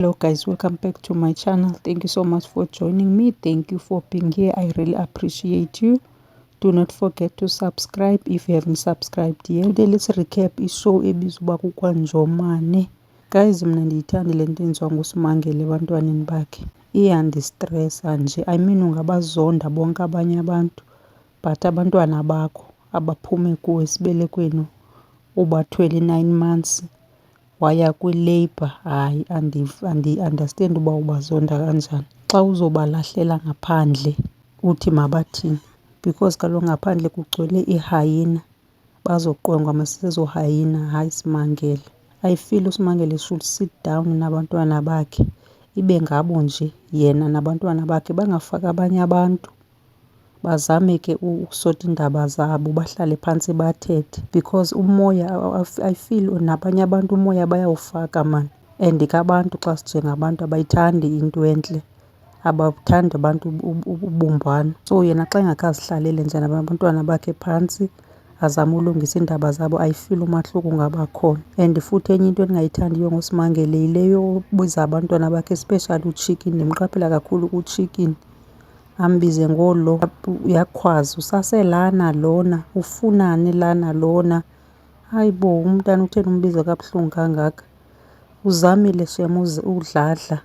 Hello guys, welcome back to my channel. Thank you so much for joining me. Thank you for being here. I really appreciate you. Do not forget to subscribe if you haven't subscribed yet. Today let's recap ishow ebizwa uba kukwaNjomane. Guys, mna ndiyithanda le nto yenziwa nguSimangele ebantwaneni bakhe. Iyandistresa nje. I mean ungabazonda bonke abanye abantu, but abantwana bakho abaphume kuwe esibelekweni ubathwele 9 months waya kwi-labour, hayi andi-understand uba ubazonda kanjani. Xa uzobalahlela ngaphandle uthi mabathini, because kaloku ngaphandle kugcwele ihayina, bazoqwengwa masezohayina. Hayi Simangele, I feel uSimangele should sit down nabantwana bakhe, ibe ngabo nje yena nabantwana bakhe, bangafaki abanye abantu. Bazame ke ukusota iindaba zabo, bahlale phantsi bathethe, because umoya I feel nabanye abantu umoya bayawufaka maan. And ke abantu xa sinjengabantu abayithandi into entle, abathandi abantu ubumbano. So yena xa engakazihlalele nje nabantwana bakhe phantsi azame ulungisa iindaba zabo, I feel umahluko ungaba khona. And futhi enye into endingayithandiyo ngoSimangele yile yobiza abantwana bakhe, especially uChicken. Ndimqaphela kakhulu kuChicken, ambize ngolo. Uyakhwaza, usaselana lona, ufunani lana lona. Hayi bo, umntana utheni umbiza kabuhlungu kangaka? Uzamile shem udladla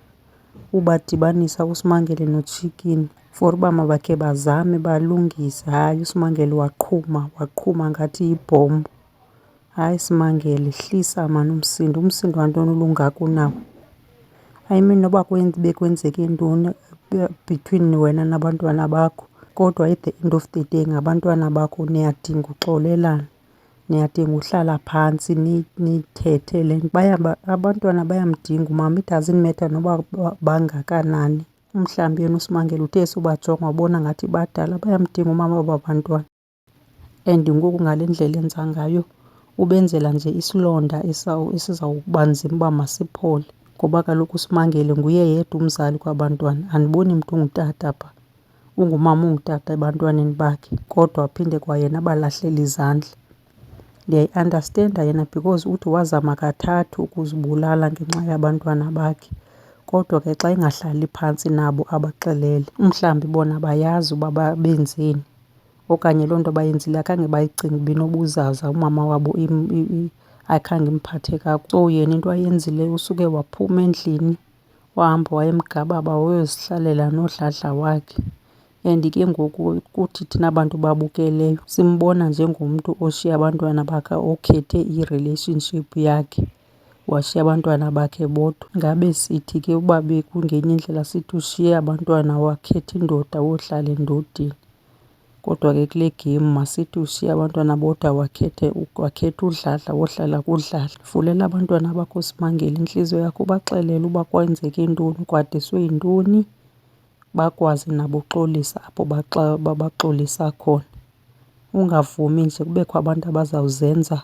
ubadibanisa uSimangele noChicken for uba mabakhe bazame balungise. Hayi uSimangele waqhuma ngathi yibhombu. Hayi Simangele, hlisa maan umsindo. Umsindo wantoni olungako unawo? I mean noba bekwenzeke ntoni between wena nabantwana bakho, kodwa at the end of the day ngabantwana bakho, niyadinga uxolelana, niyadinga uhlala phantsi nithethe le nto. Abantwana bayamdinga umama, it doesn't matter noba bangakanani. Mhlawumbi yena uSimangele uthe subajonga wabona ngathi badala, bayamdinga umama aba bantwana. And ngoku ngale ndlela enza ngayo ubenzela nje isilonda esizawuba nzima uba masiphole, ngoba kaloku uSimangele nguye yedwa umzali kwabantwana. Andiboni mntu ungutata pha, ungumama ungutata ebantwaneni bakhe, kodwa aphinde kwayena abalahlele izandla. Ndiyayi-understanda yena because uthi wazama kathathu ukuzibulala ngenxa yabantwana bakhe, kodwa ke xa engahlali phantsi nabo abaxelele, mhlawumbi bona bayazi uba benzeni, okanye loo nto bayenzile akhange bayicinge uba inobuzaza umama wabo akhange imphathe kakuhle. So yena into ayenzileyo usuke waphuma endlini wahamba wayemgababa wayozihlalela nodladla wakhe. And ke ngoku kuthi thina bantu babukeleyo simbona njengomntu oshiya abantwana bakhe, okhethe i-relationship yakhe, washiya abantwana bakhe bodwa. Ngabe sithi ke uba bekungenye indlela sithi ushiye abantwana wakhetha indoda wohlala endodeni, kodwa ke kule game masithi ushiye abantwana bodwa wakhetha udladla wohlala kudladla. Vulela abantwana bakho Simangele intliziyo yakho, ubaxelele uba kwenzeke ntoni, kwadiswe yintoni, bakwazi nabo uxolisa apho babaxolisa khona. Ungavumi nje kubekho abantu abazawuzenza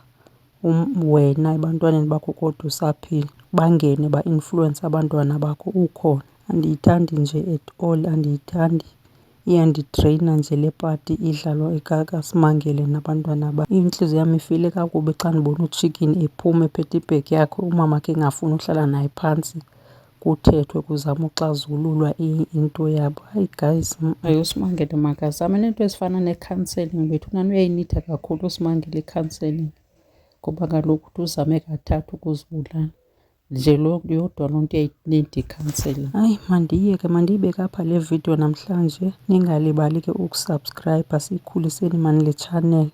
wena ebantwaneni bakho kodwa usaphila, bangene ba-influence abantwana bakho ukhona. Andiyithandi nje at all, andiyithandi. Iyandidreyina nje le pati idlalwa kaSimangele nabantwana bakhe. Intliziyo yam ifile kakubi xa ndibona uChicken ephuma ephethe ibhegi yakhe, umamakhe engafuni uhlala naye phantsi kuthethwe kuzama uxazululwa into yabo. Hayi guys, uSimangele makazame neento ezifana ne-counselling. Bethunani uyayinida kakhulu uSimangele i-counselling, ngoba kaloku uthi uzame kathathu ukuzibulala. Nje yodwa loo nto uyayinida i-counselling. Hayi mandiyiyeke, mandiyibeke apha le video namhlanje. Ningalibali ke ukusubscribe, siyikhuliseni mani le channel.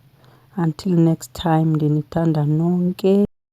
Until next time, ndinithanda nonke.